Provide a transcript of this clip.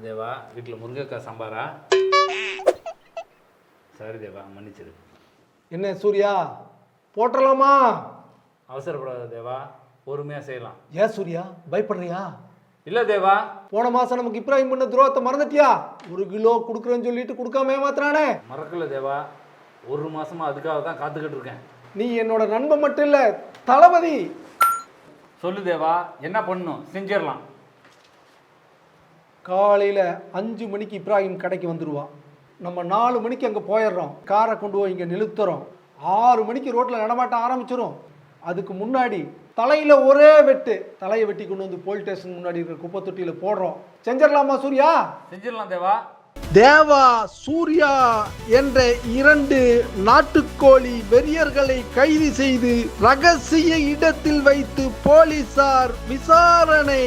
தேவா, வீட்டில் முருங்கைக்காய் சாம்பாரா? சரி தேவா, மன்னிச்சிரு. என்ன சூர்யா, போட்டுடலாமா? அவசரப்படாத தேவா, பொறுமையாக செய்யலாம். ஏன் சூர்யா பயப்படுறியா? இல்லை தேவா. போன மாதம் நமக்கு இப்ராஹிம் பண்ண துரோகத்தை மறந்துட்டியா? 1 கிலோ கொடுக்குறேன்னு சொல்லிட்டு கொடுக்காம ஏமாத்துறானே. மறக்கல தேவா, 1 மாசமா அதுக்காக தான் காத்துக்கிட்டு இருக்கேன். நீ என்னோட நண்பன் மட்டும் இல்லை, தளபதி. சொல்லு தேவா, என்ன பண்ணணும்? செஞ்சிடலாம். காலையில் 5 மணிக்கு இப்ராஹிம் கடைக்கு வந்துடுவான். நம்ம 4 மணிக்கு அங்கே போயிடுறோம். காரை கொண்டு போய் இங்கே நிறுத்துறோம். 6 மணிக்கு ரோட்டில் நடமாட்ட ஆரம்பிச்சிடும். அதுக்கு முன்னாடி தலையில் ஒரே வெட்டு, தலையை வெட்டி கொண்டு வந்து போலீஸ் ஸ்டேஷன் முன்னாடி இருக்கிற குப்பை தொட்டியில் போடுறோம். செஞ்சிடலாமா சூர்யா? செஞ்சிடலாம் தேவா. தேவா, சூர்யா என்ற 2 நாட்டுக்கோழி வெறியர்களை கைது செய்து ரகசிய இடத்தில் வைத்து போலீசார் விசாரணை.